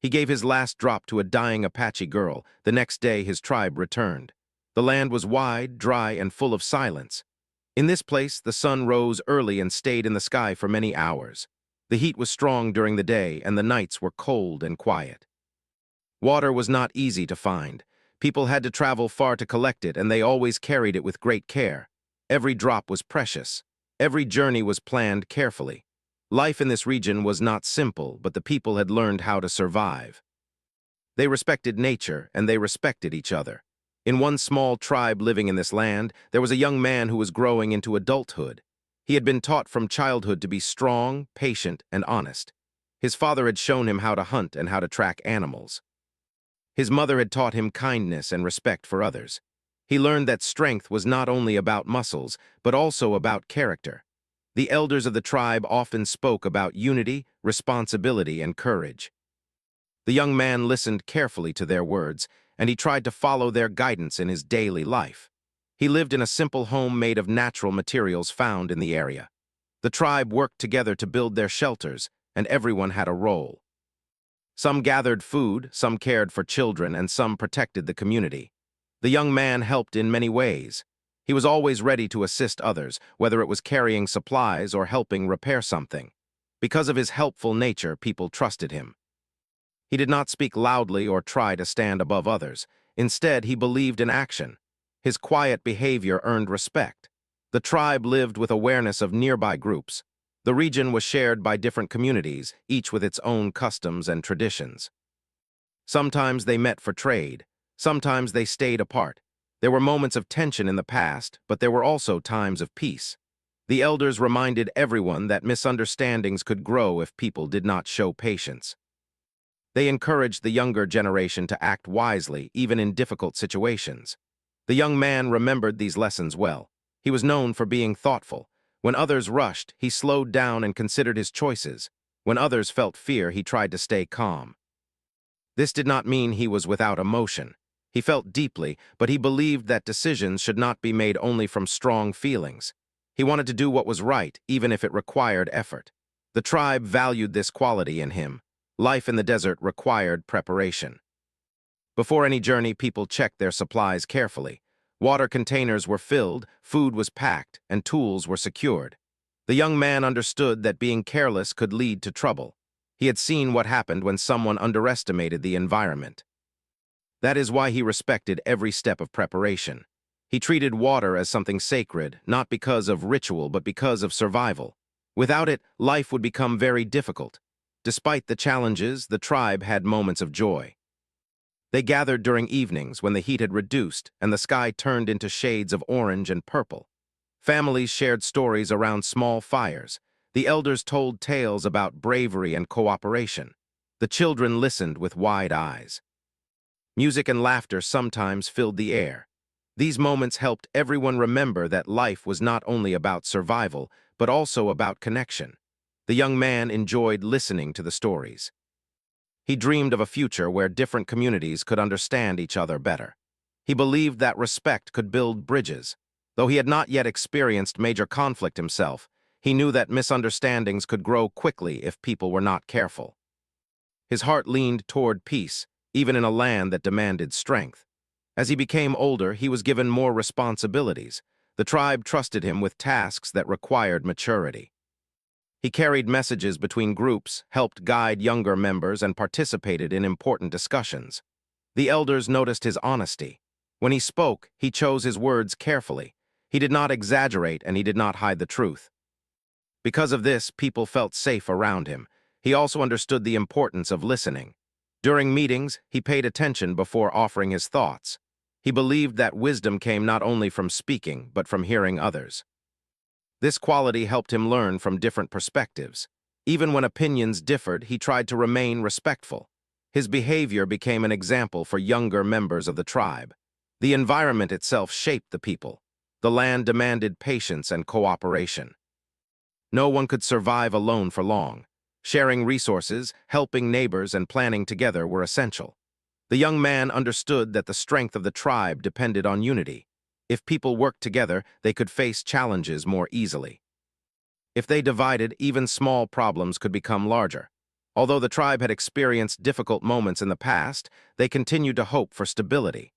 He gave his last drop to a dying Apache girl. The next day, his tribe returned. The land was wide, dry, and full of silence. In this place, the sun rose early and stayed in the sky for many hours. The heat was strong during the day, and the nights were cold and quiet. Water was not easy to find. People had to travel far to collect it, and they always carried it with great care. Every drop was precious. Every journey was planned carefully. Life in this region was not simple, but the people had learned how to survive. They respected nature, and they respected each other. In one small tribe living in this land, there was a young man who was growing into adulthood. He had been taught from childhood to be strong, patient, and honest. His father had shown him how to hunt and how to track animals. His mother had taught him kindness and respect for others. He learned that strength was not only about muscles, but also about character. The elders of the tribe often spoke about unity, responsibility, and courage. The young man listened carefully to their words, and he tried to follow their guidance in his daily life. He lived in a simple home made of natural materials found in the area. The tribe worked together to build their shelters, and everyone had a role. Some gathered food, some cared for children, and some protected the community. The young man helped in many ways. He was always ready to assist others, whether it was carrying supplies or helping repair something. Because of his helpful nature, people trusted him. He did not speak loudly or try to stand above others. Instead, he believed in action. His quiet behavior earned respect. The tribe lived with awareness of nearby groups. The region was shared by different communities, each with its own customs and traditions. Sometimes they met for trade. Sometimes they stayed apart. There were moments of tension in the past, but there were also times of peace. The elders reminded everyone that misunderstandings could grow if people did not show patience. They encouraged the younger generation to act wisely, even in difficult situations. The young man remembered these lessons well. He was known for being thoughtful. When others rushed, he slowed down and considered his choices. When others felt fear, he tried to stay calm. This did not mean he was without emotion. He felt deeply, but he believed that decisions should not be made only from strong feelings. He wanted to do what was right, even if it required effort. The tribe valued this quality in him. Life in the desert required preparation. Before any journey, people checked their supplies carefully. Water containers were filled, food was packed, and tools were secured. The young man understood that being careless could lead to trouble. He had seen what happened when someone underestimated the environment. That is why he respected every step of preparation. He treated water as something sacred, not because of ritual, but because of survival. Without it, life would become very difficult. Despite the challenges, the tribe had moments of joy. They gathered during evenings when the heat had reduced and the sky turned into shades of orange and purple. Families shared stories around small fires. The elders told tales about bravery and cooperation. The children listened with wide eyes. Music and laughter sometimes filled the air. These moments helped everyone remember that life was not only about survival, but also about connection. The young man enjoyed listening to the stories. He dreamed of a future where different communities could understand each other better. He believed that respect could build bridges. Though he had not yet experienced major conflict himself, he knew that misunderstandings could grow quickly if people were not careful. His heart leaned toward peace, even in a land that demanded strength. As he became older, he was given more responsibilities. The tribe trusted him with tasks that required maturity. He carried messages between groups, helped guide younger members, and participated in important discussions. The elders noticed his honesty. When he spoke, he chose his words carefully. He did not exaggerate, and he did not hide the truth. Because of this, people felt safe around him. He also understood the importance of listening. During meetings, he paid attention before offering his thoughts. He believed that wisdom came not only from speaking, but from hearing others. This quality helped him learn from different perspectives. Even when opinions differed, he tried to remain respectful. His behavior became an example for younger members of the tribe. The environment itself shaped the people. The land demanded patience and cooperation. No one could survive alone for long. Sharing resources, helping neighbors, and planning together were essential. The young man understood that the strength of the tribe depended on unity. If people worked together, they could face challenges more easily. If they divided, even small problems could become larger. Although the tribe had experienced difficult moments in the past, they continued to hope for stability.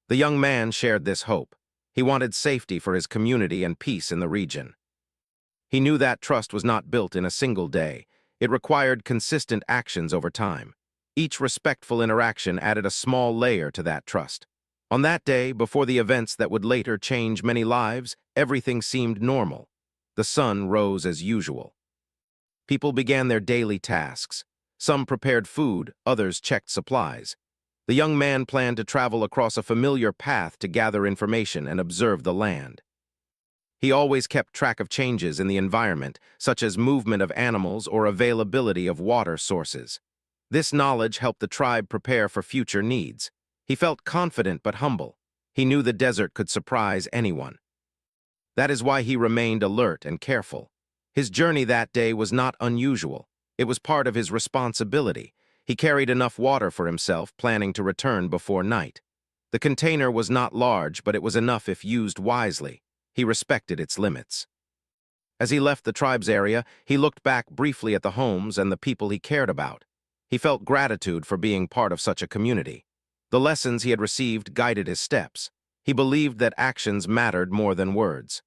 The young man shared this hope. He wanted safety for his community and peace in the region. He knew that trust was not built in a single day. It required consistent actions over time. Each respectful interaction added a small layer to that trust. On that day, before the events that would later change many lives, everything seemed normal. The sun rose as usual. People began their daily tasks. Some prepared food, others checked supplies. The young man planned to travel across a familiar path to gather information and observe the land. He always kept track of changes in the environment, such as movement of animals or availability of water sources. This knowledge helped the tribe prepare for future needs. He felt confident but humble. He knew the desert could surprise anyone. That is why he remained alert and careful. His journey that day was not unusual. It was part of his responsibility. He carried enough water for himself, planning to return before night. The container was not large, but it was enough if used wisely. He respected its limits. As he left the tribe's area, he looked back briefly at the homes and the people he cared about. He felt gratitude for being part of such a community. The lessons he had received guided his steps. He believed that actions mattered more than words.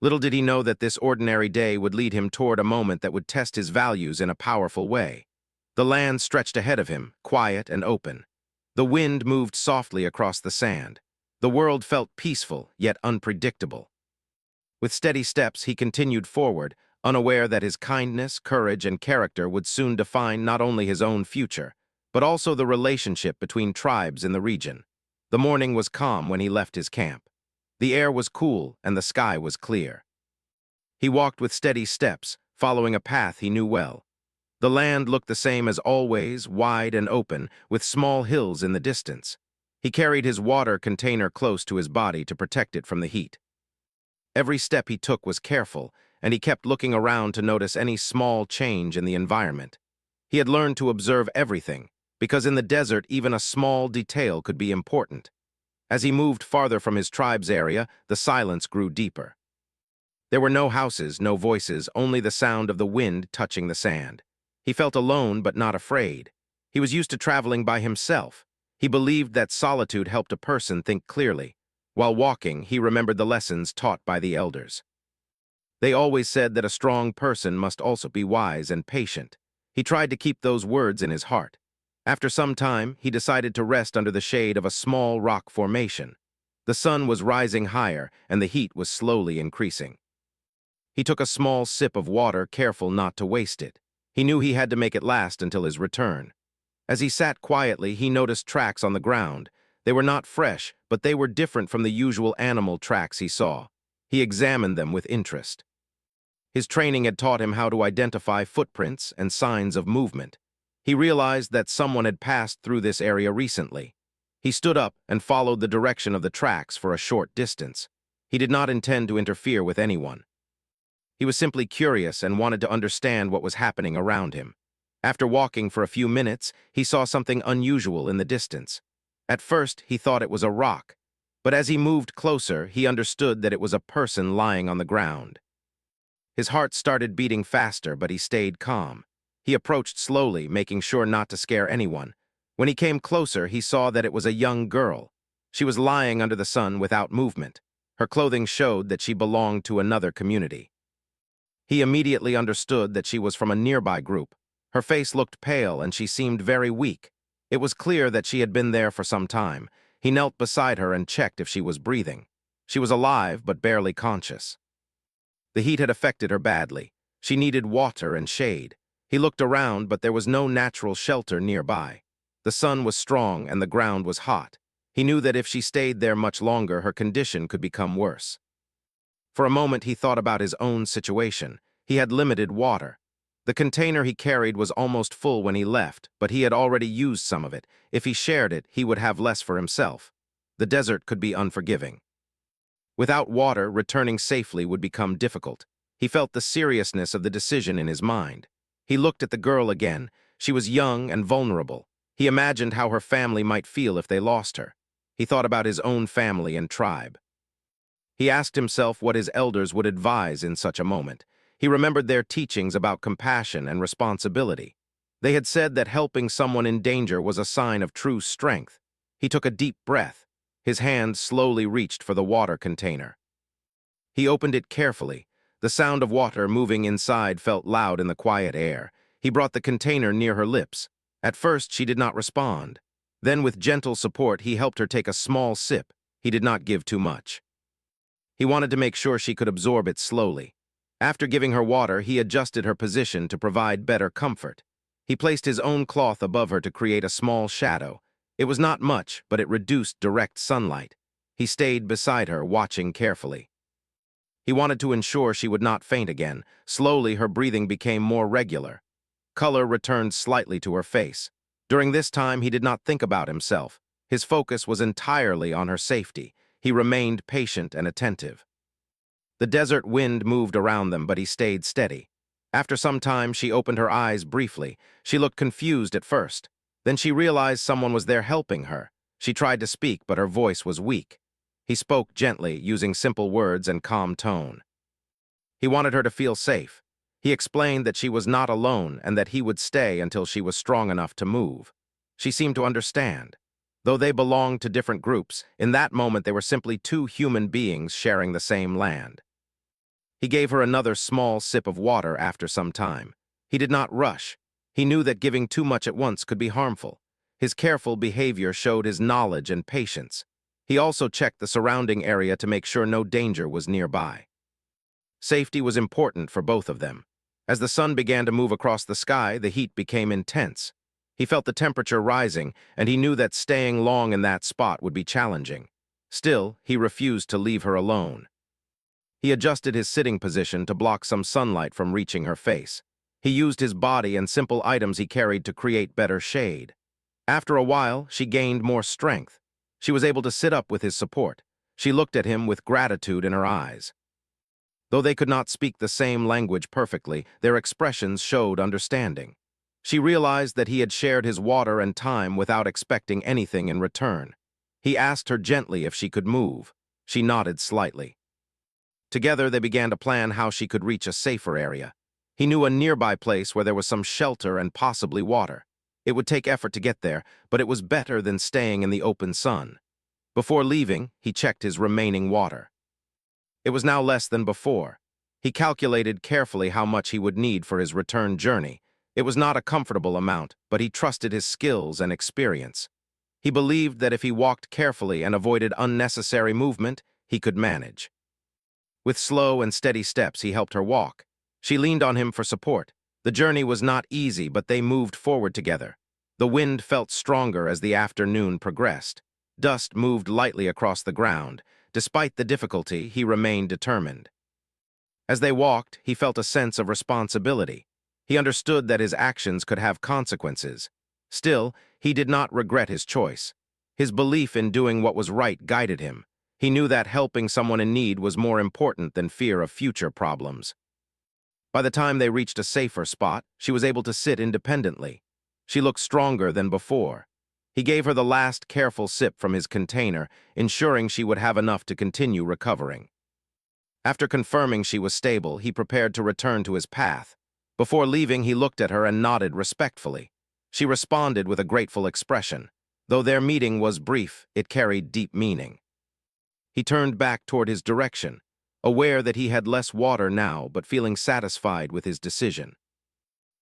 Little did he know that this ordinary day would lead him toward a moment that would test his values in a powerful way. The land stretched ahead of him, quiet and open. The wind moved softly across the sand. The world felt peaceful, yet unpredictable. With steady steps, he continued forward, unaware that his kindness, courage, and character would soon define not only his own future, but also the relationship between tribes in the region. The morning was calm when he left his camp. The air was cool and the sky was clear. He walked with steady steps, following a path he knew well. The land looked the same as always, wide and open, with small hills in the distance. He carried his water container close to his body to protect it from the heat. Every step he took was careful, and he kept looking around to notice any small change in the environment. He had learned to observe everything, because in the desert even a small detail could be important. As he moved farther from his tribe's area, the silence grew deeper. There were no houses, no voices, only the sound of the wind touching the sand. He felt alone but not afraid. He was used to traveling by himself. He believed that solitude helped a person think clearly. While walking, he remembered the lessons taught by the elders. They always said that a strong person must also be wise and patient. He tried to keep those words in his heart. After some time, he decided to rest under the shade of a small rock formation. The sun was rising higher, and the heat was slowly increasing. He took a small sip of water, careful not to waste it. He knew he had to make it last until his return. As he sat quietly, he noticed tracks on the ground. They were not fresh, but they were different from the usual animal tracks he saw. He examined them with interest. His training had taught him how to identify footprints and signs of movement. He realized that someone had passed through this area recently. He stood up and followed the direction of the tracks for a short distance. He did not intend to interfere with anyone. He was simply curious and wanted to understand what was happening around him. After walking for a few minutes, he saw something unusual in the distance. At first, he thought it was a rock, but as he moved closer, he understood that it was a person lying on the ground. His heart started beating faster, but he stayed calm. He approached slowly, making sure not to scare anyone. When he came closer, he saw that it was a young girl. She was lying under the sun without movement. Her clothing showed that she belonged to another community. He immediately understood that she was from a nearby group. Her face looked pale and she seemed very weak. It was clear that she had been there for some time. He knelt beside her and checked if she was breathing. She was alive but barely conscious. The heat had affected her badly. She needed water and shade. He looked around, but there was no natural shelter nearby. The sun was strong and the ground was hot. He knew that if she stayed there much longer, her condition could become worse. For a moment, he thought about his own situation. He had limited water. The container he carried was almost full when he left, but he had already used some of it. If he shared it, he would have less for himself. The desert could be unforgiving. Without water, returning safely would become difficult. He felt the seriousness of the decision in his mind. He looked at the girl again. She was young and vulnerable. He imagined how her family might feel if they lost her. He thought about his own family and tribe. He asked himself what his elders would advise in such a moment. He remembered their teachings about compassion and responsibility. They had said that helping someone in danger was a sign of true strength. He took a deep breath. His hand slowly reached for the water container. He opened it carefully. The sound of water moving inside felt loud in the quiet air. He brought the container near her lips. At first, she did not respond. Then, with gentle support, he helped her take a small sip. He did not give too much. He wanted to make sure she could absorb it slowly. After giving her water, he adjusted her position to provide better comfort. He placed his own cloth above her to create a small shadow. It was not much, but it reduced direct sunlight. He stayed beside her, watching carefully. He wanted to ensure she would not faint again. Slowly, her breathing became more regular. Color returned slightly to her face. During this time, he did not think about himself. His focus was entirely on her safety. He remained patient and attentive. The desert wind moved around them, but he stayed steady. After some time, she opened her eyes briefly. She looked confused at first. Then she realized someone was there helping her. She tried to speak, but her voice was weak. He spoke gently, using simple words and calm tone. He wanted her to feel safe. He explained that she was not alone and that he would stay until she was strong enough to move. She seemed to understand. Though they belonged to different groups, in that moment they were simply two human beings sharing the same land. He gave her another small sip of water after some time. He did not rush. He knew that giving too much at once could be harmful. His careful behavior showed his knowledge and patience. He also checked the surrounding area to make sure no danger was nearby. Safety was important for both of them. As the sun began to move across the sky, the heat became intense. He felt the temperature rising, and he knew that staying long in that spot would be challenging. Still, he refused to leave her alone. He adjusted his sitting position to block some sunlight from reaching her face. He used his body and simple items he carried to create better shade. After a while, she gained more strength. She was able to sit up with his support. She looked at him with gratitude in her eyes. Though they could not speak the same language perfectly, their expressions showed understanding. She realized that he had shared his water and time without expecting anything in return. He asked her gently if she could move. She nodded slightly. Together, they began to plan how she could reach a safer area. He knew a nearby place where there was some shelter and possibly water. It would take effort to get there, but it was better than staying in the open sun. Before leaving, he checked his remaining water. It was now less than before. He calculated carefully how much he would need for his return journey. It was not a comfortable amount, but he trusted his skills and experience. He believed that if he walked carefully and avoided unnecessary movement, he could manage. With slow and steady steps, he helped her walk. She leaned on him for support. The journey was not easy, but they moved forward together. The wind felt stronger as the afternoon progressed. Dust moved lightly across the ground. Despite the difficulty, he remained determined. As they walked, he felt a sense of responsibility. He understood that his actions could have consequences. Still, he did not regret his choice. His belief in doing what was right guided him. He knew that helping someone in need was more important than fear of future problems. By the time they reached a safer spot, she was able to sit independently. She looked stronger than before. He gave her the last careful sip from his container, ensuring she would have enough to continue recovering. After confirming she was stable, he prepared to return to his path. Before leaving, he looked at her and nodded respectfully. She responded with a grateful expression. Though their meeting was brief, it carried deep meaning. He turned back toward his direction, aware that he had less water now, but feeling satisfied with his decision.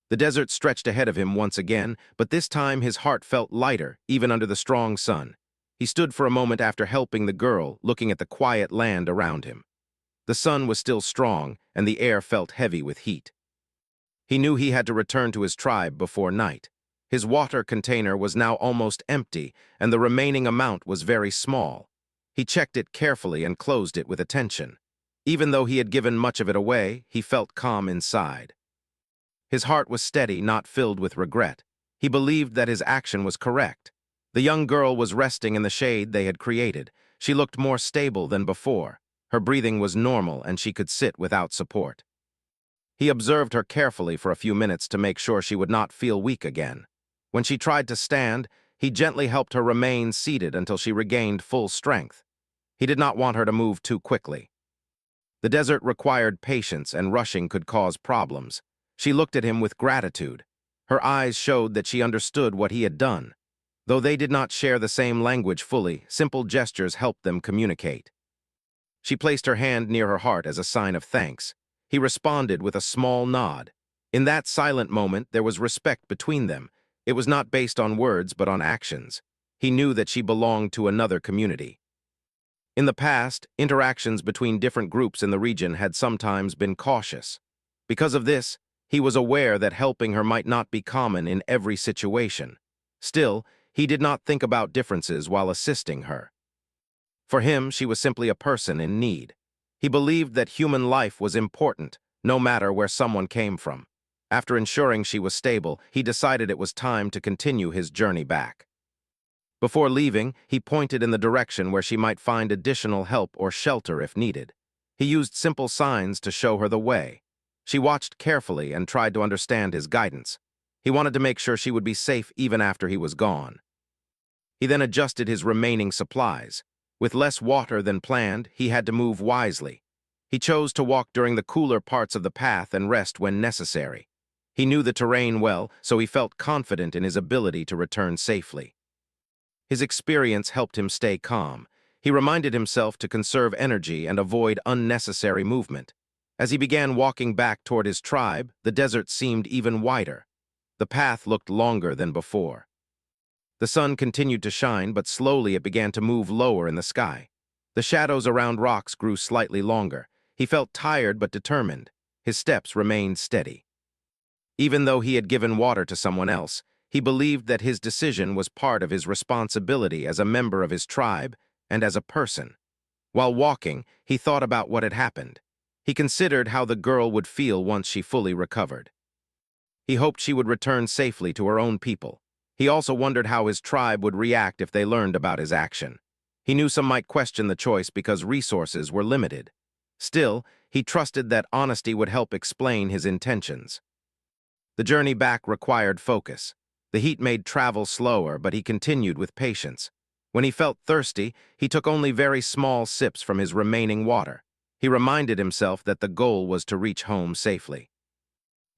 The desert stretched ahead of him once again, but this time his heart felt lighter, even under the strong sun. He stood for a moment after helping the girl, looking at the quiet land around him. The sun was still strong, and the air felt heavy with heat. He knew he had to return to his tribe before night. His water container was now almost empty, and the remaining amount was very small. He checked it carefully and closed it with attention. Even though he had given much of it away, he felt calm inside. His heart was steady, not filled with regret. He believed that his action was correct. The young girl was resting in the shade they had created. She looked more stable than before. Her breathing was normal, and she could sit without support. He observed her carefully for a few minutes to make sure she would not feel weak again. When she tried to stand, he gently helped her remain seated until she regained full strength. He did not want her to move too quickly. The desert required patience, and rushing could cause problems. She looked at him with gratitude. Her eyes showed that she understood what he had done. Though they did not share the same language fully, simple gestures helped them communicate. She placed her hand near her heart as a sign of thanks. He responded with a small nod. In that silent moment, there was respect between them. It was not based on words, but on actions. He knew that she belonged to another community. In the past, interactions between different groups in the region had sometimes been cautious. Because of this, he was aware that helping her might not be common in every situation. Still, he did not think about differences while assisting her. For him, she was simply a person in need. He believed that human life was important, no matter where someone came from. After ensuring she was stable, he decided it was time to continue his journey back. Before leaving, he pointed in the direction where she might find additional help or shelter if needed. He used simple signs to show her the way. She watched carefully and tried to understand his guidance. He wanted to make sure she would be safe even after he was gone. He then adjusted his remaining supplies. With less water than planned, he had to move wisely. He chose to walk during the cooler parts of the path and rest when necessary. He knew the terrain well, so he felt confident in his ability to return safely. His experience helped him stay calm. He reminded himself to conserve energy and avoid unnecessary movement. As he began walking back toward his tribe, the desert seemed even wider. The path looked longer than before. The sun continued to shine, but slowly it began to move lower in the sky. The shadows around rocks grew slightly longer. He felt tired but determined. His steps remained steady. Even though he had given water to someone else, he believed that his decision was part of his responsibility as a member of his tribe and as a person. While walking, he thought about what had happened. He considered how the girl would feel once she fully recovered. He hoped she would return safely to her own people. He also wondered how his tribe would react if they learned about his action. He knew some might question the choice because resources were limited. Still, he trusted that honesty would help explain his intentions. The journey back required focus. The heat made travel slower, but he continued with patience. When he felt thirsty, he took only very small sips from his remaining water. He reminded himself that the goal was to reach home safely.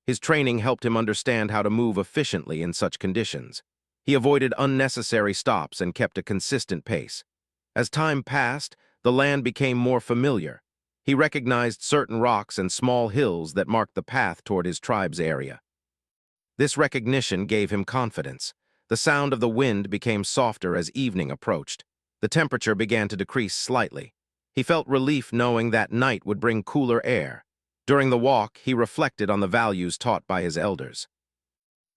His training helped him understand how to move efficiently in such conditions. He avoided unnecessary stops and kept a consistent pace. As time passed, the land became more familiar. He recognized certain rocks and small hills that marked the path toward his tribe's area. This recognition gave him confidence. The sound of the wind became softer as evening approached. The temperature began to decrease slightly. He felt relief knowing that night would bring cooler air. During the walk, he reflected on the values taught by his elders.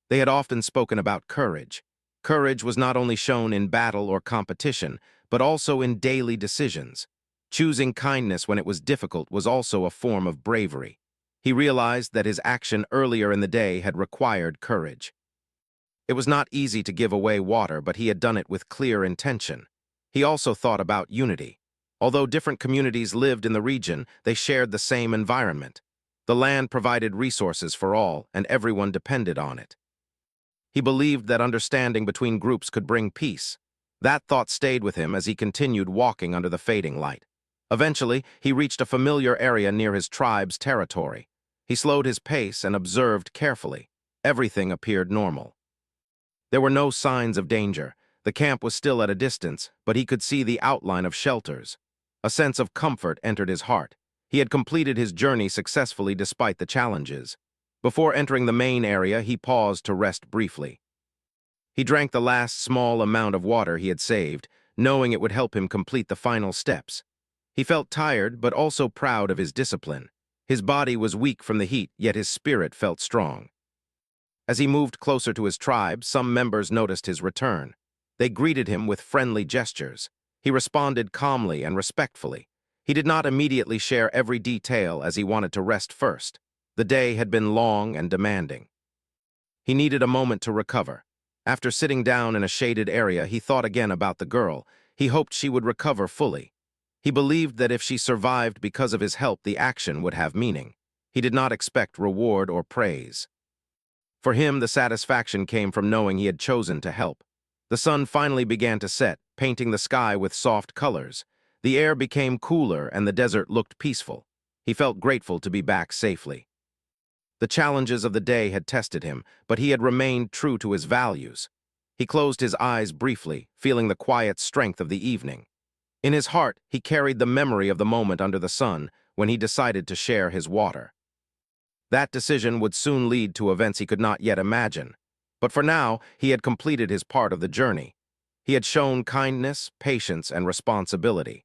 They had often spoken about courage. Courage was not only shown in battle or competition, but also in daily decisions. Choosing kindness when it was difficult was also a form of bravery. He realized that his action earlier in the day had required courage. It was not easy to give away water, but he had done it with clear intention. He also thought about unity. Although different communities lived in the region, they shared the same environment. The land provided resources for all, and everyone depended on it. He believed that understanding between groups could bring peace. That thought stayed with him as he continued walking under the fading light. Eventually, he reached a familiar area near his tribe's territory. He slowed his pace and observed carefully. Everything appeared normal. There were no signs of danger. The camp was still at a distance, but he could see the outline of shelters. A sense of comfort entered his heart. He had completed his journey successfully despite the challenges. Before entering the main area, he paused to rest briefly. He drank the last small amount of water he had saved, knowing it would help him complete the final steps. He felt tired, but also proud of his discipline. His body was weak from the heat, yet his spirit felt strong. As he moved closer to his tribe, some members noticed his return. They greeted him with friendly gestures. He responded calmly and respectfully. He did not immediately share every detail as he wanted to rest first. The day had been long and demanding. He needed a moment to recover. After sitting down in a shaded area, he thought again about the girl. He hoped she would recover fully. He believed that if she survived because of his help, the action would have meaning. He did not expect reward or praise. For him, the satisfaction came from knowing he had chosen to help. The sun finally began to set, painting the sky with soft colors. The air became cooler and the desert looked peaceful. He felt grateful to be back safely. The challenges of the day had tested him, but he had remained true to his values. He closed his eyes briefly, feeling the quiet strength of the evening. In his heart, he carried the memory of the moment under the sun when he decided to share his water. That decision would soon lead to events he could not yet imagine. But for now, he had completed his part of the journey. He had shown kindness, patience, and responsibility.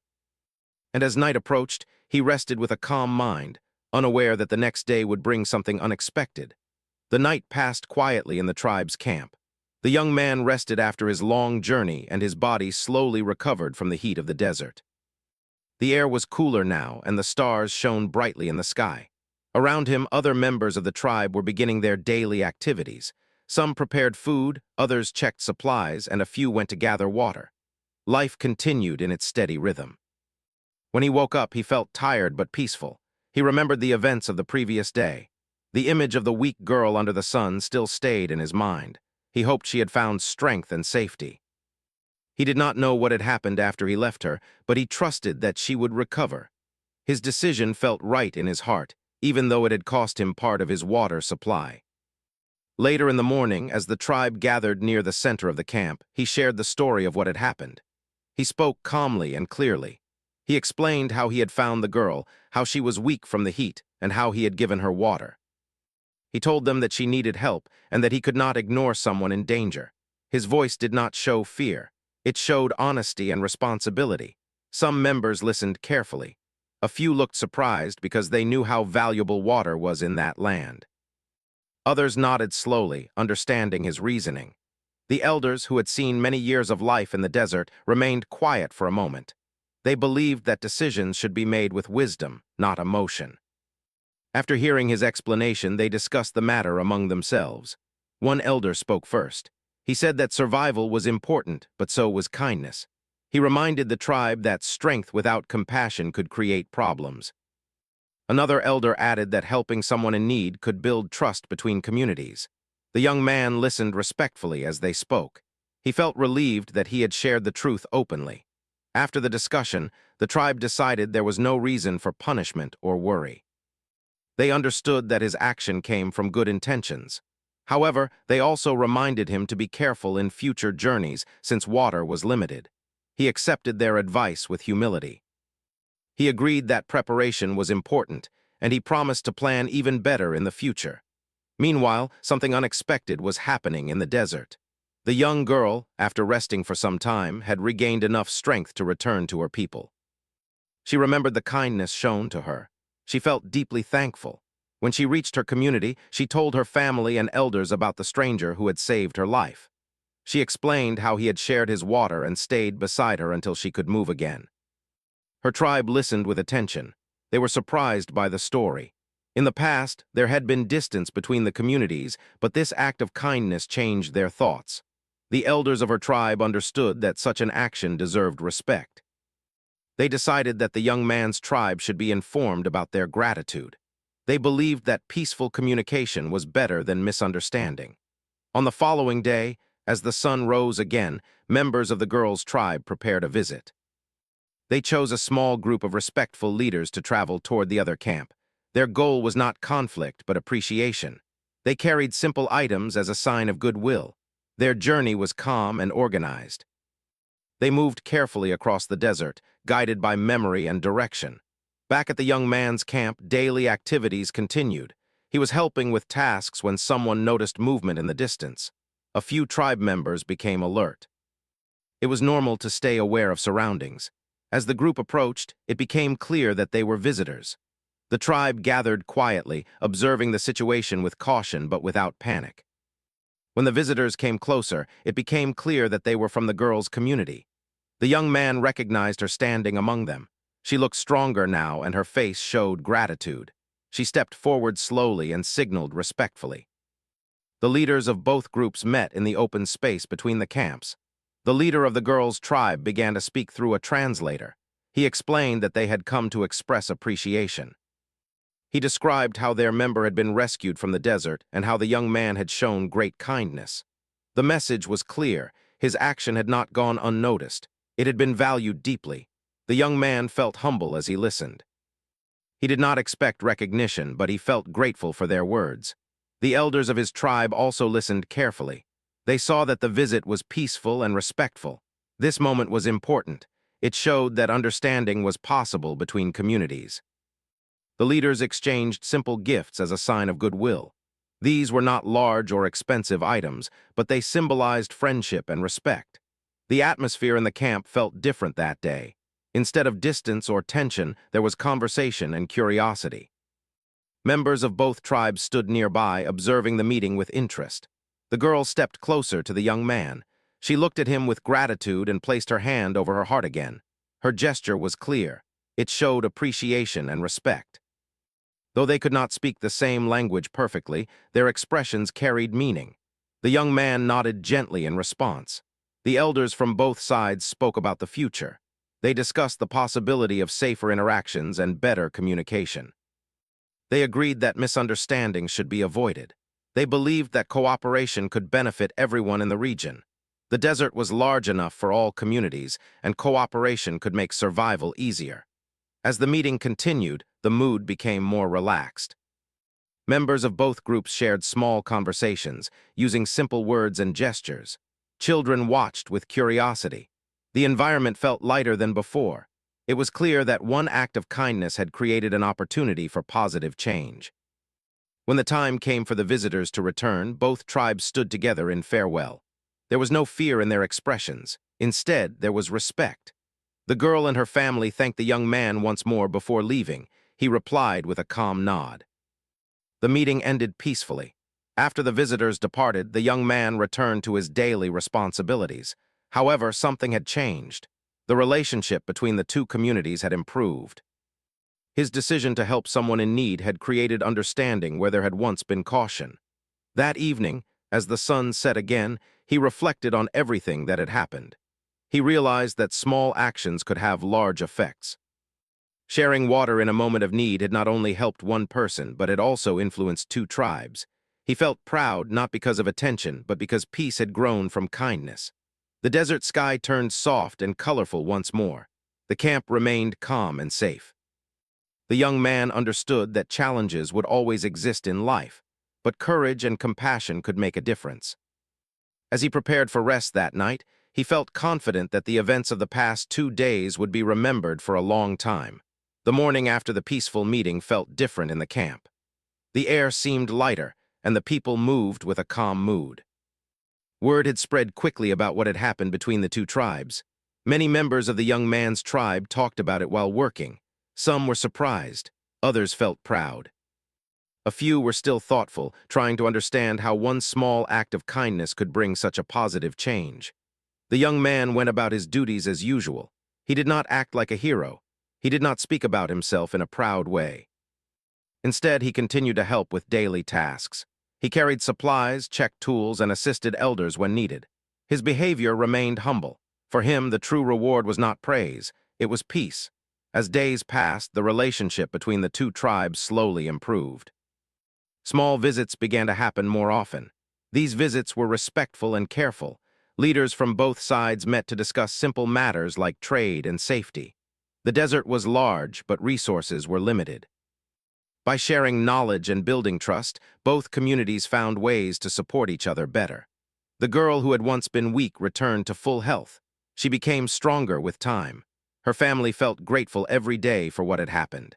And as night approached, he rested with a calm mind, unaware that the next day would bring something unexpected. The night passed quietly in the tribe's camp. The young man rested after his long journey, and his body slowly recovered from the heat of the desert. The air was cooler now, and the stars shone brightly in the sky. Around him, other members of the tribe were beginning their daily activities. Some prepared food, others checked supplies, and a few went to gather water. Life continued in its steady rhythm. When he woke up, he felt tired but peaceful. He remembered the events of the previous day. The image of the weak girl under the sun still stayed in his mind. He hoped she had found strength and safety. He did not know what had happened after he left her, but he trusted that she would recover. His decision felt right in his heart, even though it had cost him part of his water supply. Later in the morning, as the tribe gathered near the center of the camp, he shared the story of what had happened. He spoke calmly and clearly. He explained how he had found the girl, how she was weak from the heat, and how he had given her water. He told them that she needed help and that he could not ignore someone in danger. His voice did not show fear. It showed honesty and responsibility. Some members listened carefully. A few looked surprised because they knew how valuable water was in that land. Others nodded slowly, understanding his reasoning. The elders, who had seen many years of life in the desert, remained quiet for a moment. They believed that decisions should be made with wisdom, not emotion. After hearing his explanation, they discussed the matter among themselves. One elder spoke first. He said that survival was important, but so was kindness. He reminded the tribe that strength without compassion could create problems. Another elder added that helping someone in need could build trust between communities. The young man listened respectfully as they spoke. He felt relieved that he had shared the truth openly. After the discussion, the tribe decided there was no reason for punishment or worry. They understood that his action came from good intentions. However, they also reminded him to be careful in future journeys since water was limited. He accepted their advice with humility. He agreed that preparation was important, and he promised to plan even better in the future. Meanwhile, something unexpected was happening in the desert. The young girl, after resting for some time, had regained enough strength to return to her people. She remembered the kindness shown to her. She felt deeply thankful. When she reached her community, she told her family and elders about the stranger who had saved her life. She explained how he had shared his water and stayed beside her until she could move again. Her tribe listened with attention. They were surprised by the story. In the past, there had been distance between the communities, but this act of kindness changed their thoughts. The elders of her tribe understood that such an action deserved respect. They decided that the young man's tribe should be informed about their gratitude. They believed that peaceful communication was better than misunderstanding. On the following day, as the sun rose again, members of the girl's tribe prepared a visit. They chose a small group of respectful leaders to travel toward the other camp. Their goal was not conflict, but appreciation. They carried simple items as a sign of goodwill. Their journey was calm and organized. They moved carefully across the desert, guided by memory and direction. Back at the young man's camp, daily activities continued. He was helping with tasks when someone noticed movement in the distance. A few tribe members became alert. It was normal to stay aware of surroundings. As the group approached, it became clear that they were visitors. The tribe gathered quietly, observing the situation with caution but without panic. When the visitors came closer, it became clear that they were from the girl's community. The young man recognized her standing among them. She looked stronger now, and her face showed gratitude. She stepped forward slowly and signaled respectfully. The leaders of both groups met in the open space between the camps. The leader of the girl's tribe began to speak through a translator. He explained that they had come to express appreciation. He described how their member had been rescued from the desert and how the young man had shown great kindness. The message was clear. His action had not gone unnoticed. It had been valued deeply. The young man felt humble as he listened. He did not expect recognition, but he felt grateful for their words. The elders of his tribe also listened carefully. They saw that the visit was peaceful and respectful. This moment was important. It showed that understanding was possible between communities. The leaders exchanged simple gifts as a sign of goodwill. These were not large or expensive items, but they symbolized friendship and respect. The atmosphere in the camp felt different that day. Instead of distance or tension, there was conversation and curiosity. Members of both tribes stood nearby, observing the meeting with interest. The girl stepped closer to the young man. She looked at him with gratitude and placed her hand over her heart again. Her gesture was clear. It showed appreciation and respect. Though they could not speak the same language perfectly, their expressions carried meaning. The young man nodded gently in response. The elders from both sides spoke about the future. They discussed the possibility of safer interactions and better communication. They agreed that misunderstandings should be avoided. They believed that cooperation could benefit everyone in the region. The desert was large enough for all communities, and cooperation could make survival easier. As the meeting continued, the mood became more relaxed. Members of both groups shared small conversations, using simple words and gestures. Children watched with curiosity. The environment felt lighter than before. It was clear that one act of kindness had created an opportunity for positive change. When the time came for the visitors to return, both tribes stood together in farewell. There was no fear in their expressions. Instead, there was respect. The girl and her family thanked the young man once more before leaving. He replied with a calm nod. The meeting ended peacefully. After the visitors departed, the young man returned to his daily responsibilities. However, something had changed. The relationship between the two communities had improved. His decision to help someone in need had created understanding where there had once been caution. That evening, as the sun set again, he reflected on everything that had happened. He realized that small actions could have large effects. Sharing water in a moment of need had not only helped one person, but it also influenced two tribes. He felt proud not because of attention, but because peace had grown from kindness. The desert sky turned soft and colorful once more. The camp remained calm and safe. The young man understood that challenges would always exist in life, but courage and compassion could make a difference. As he prepared for rest that night, he felt confident that the events of the past 2 days would be remembered for a long time. The morning after the peaceful meeting felt different in the camp. The air seemed lighter, and the people moved with a calm mood. Word had spread quickly about what had happened between the two tribes. Many members of the young man's tribe talked about it while working. Some were surprised, others felt proud. A few were still thoughtful, trying to understand how one small act of kindness could bring such a positive change. The young man went about his duties as usual. He did not act like a hero. He did not speak about himself in a proud way. Instead, he continued to help with daily tasks. He carried supplies, checked tools, and assisted elders when needed. His behavior remained humble. For him, the true reward was not praise, it was peace. As days passed, the relationship between the two tribes slowly improved. Small visits began to happen more often. These visits were respectful and careful. Leaders from both sides met to discuss simple matters like trade and safety. The desert was large, but resources were limited. By sharing knowledge and building trust, both communities found ways to support each other better. The girl who had once been weak returned to full health. She became stronger with time. Her family felt grateful every day for what had happened.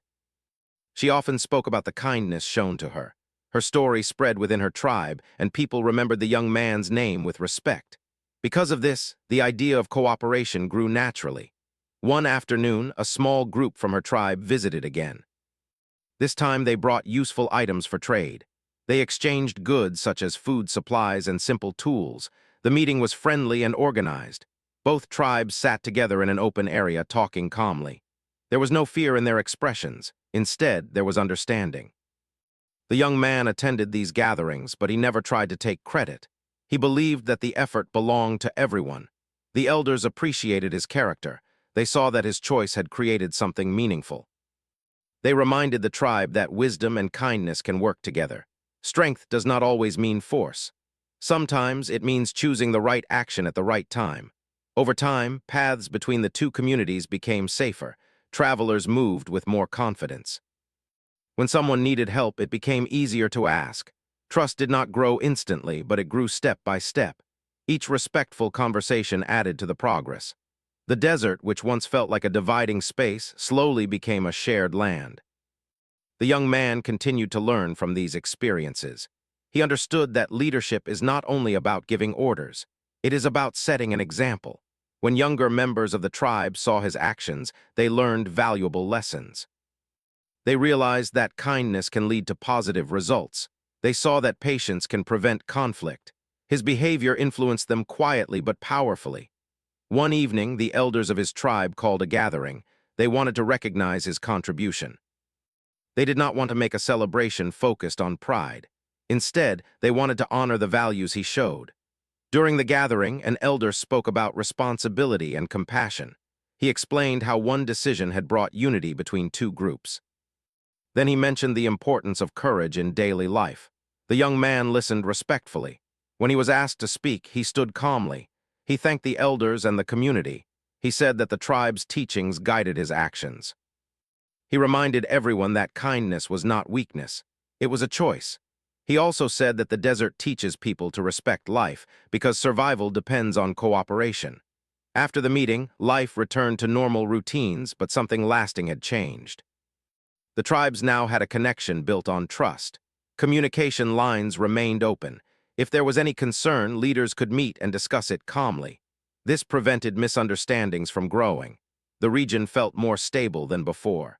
She often spoke about the kindness shown to her. Her story spread within her tribe, and people remembered the young man's name with respect. Because of this, the idea of cooperation grew naturally. One afternoon, a small group from her tribe visited again. This time they brought useful items for trade. They exchanged goods such as food supplies and simple tools. The meeting was friendly and organized. Both tribes sat together in an open area talking calmly. There was no fear in their expressions. Instead, there was understanding. The young man attended these gatherings, but he never tried to take credit. He believed that the effort belonged to everyone. The elders appreciated his character. They saw that his choice had created something meaningful. They reminded the tribe that wisdom and kindness can work together. Strength does not always mean force. Sometimes it means choosing the right action at the right time. Over time, paths between the two communities became safer. Travelers moved with more confidence. When someone needed help, it became easier to ask. Trust did not grow instantly, but it grew step by step. Each respectful conversation added to the progress. The desert, which once felt like a dividing space, slowly became a shared land. The young man continued to learn from these experiences. He understood that leadership is not only about giving orders, it is about setting an example. When younger members of the tribe saw his actions, they learned valuable lessons. They realized that kindness can lead to positive results. They saw that patience can prevent conflict. His behavior influenced them quietly but powerfully. One evening, the elders of his tribe called a gathering. They wanted to recognize his contribution. They did not want to make a celebration focused on pride. Instead, they wanted to honor the values he showed. During the gathering, an elder spoke about responsibility and compassion. He explained how one decision had brought unity between two groups. Then he mentioned the importance of courage in daily life. The young man listened respectfully. When he was asked to speak, he stood calmly. He thanked the elders and the community. He said that the tribe's teachings guided his actions. He reminded everyone that kindness was not weakness. It was a choice. He also said that the desert teaches people to respect life because survival depends on cooperation. After the meeting, life returned to normal routines, but something lasting had changed. The tribes now had a connection built on trust. Communication lines remained open. If there was any concern, leaders could meet and discuss it calmly. This prevented misunderstandings from growing. The region felt more stable than before.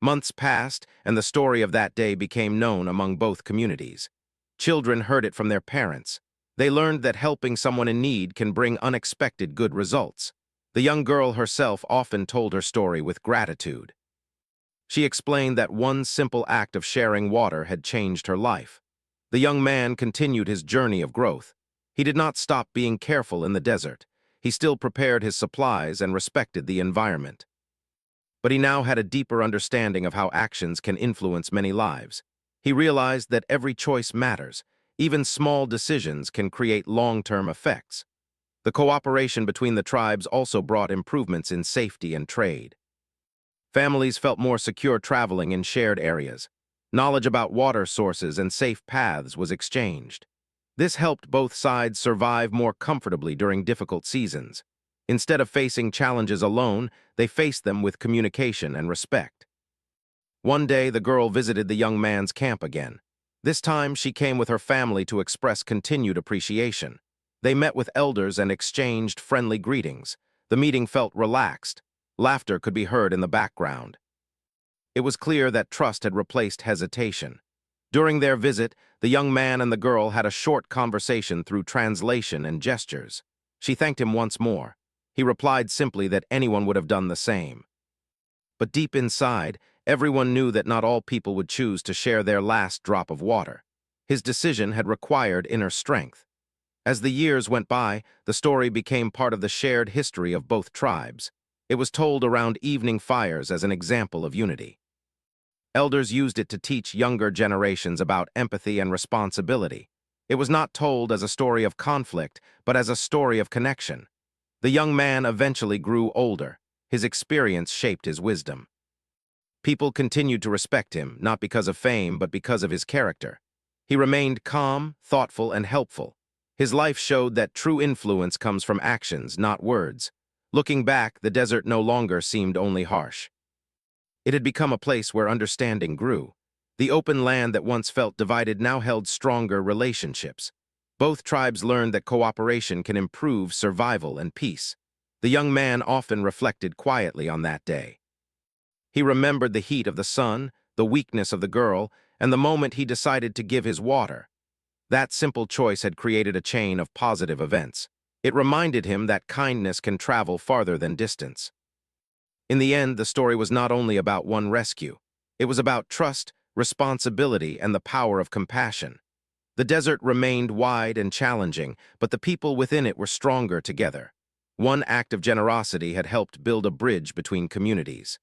Months passed, and the story of that day became known among both communities. Children heard it from their parents. They learned that helping someone in need can bring unexpected good results. The young girl herself often told her story with gratitude. She explained that one simple act of sharing water had changed her life. The young man continued his journey of growth. He did not stop being careful in the desert. He still prepared his supplies and respected the environment. But he now had a deeper understanding of how actions can influence many lives. He realized that every choice matters. Even small decisions can create long-term effects. The cooperation between the tribes also brought improvements in safety and trade. Families felt more secure traveling in shared areas. Knowledge about water sources and safe paths was exchanged. This helped both sides survive more comfortably during difficult seasons. Instead of facing challenges alone, they faced them with communication and respect. One day, the girl visited the young man's camp again. This time, she came with her family to express continued appreciation. They met with elders and exchanged friendly greetings. The meeting felt relaxed. Laughter could be heard in the background. It was clear that trust had replaced hesitation. During their visit, the young man and the girl had a short conversation through translation and gestures. She thanked him once more. He replied simply that anyone would have done the same. But deep inside, everyone knew that not all people would choose to share their last drop of water. His decision had required inner strength. As the years went by, the story became part of the shared history of both tribes. It was told around evening fires as an example of unity. Elders used it to teach younger generations about empathy and responsibility. It was not told as a story of conflict, but as a story of connection. The young man eventually grew older. His experience shaped his wisdom. People continued to respect him, not because of fame, but because of his character. He remained calm, thoughtful, and helpful. His life showed that true influence comes from actions, not words. Looking back, the desert no longer seemed only harsh. It had become a place where understanding grew. The open land that once felt divided now held stronger relationships. Both tribes learned that cooperation can improve survival and peace. The young man often reflected quietly on that day. He remembered the heat of the sun, the weakness of the girl, and the moment he decided to give his water. That simple choice had created a chain of positive events. It reminded him that kindness can travel farther than distance. In the end, the story was not only about one rescue. It was about trust, responsibility, and the power of compassion. The desert remained wide and challenging, but the people within it were stronger together. One act of generosity had helped build a bridge between communities.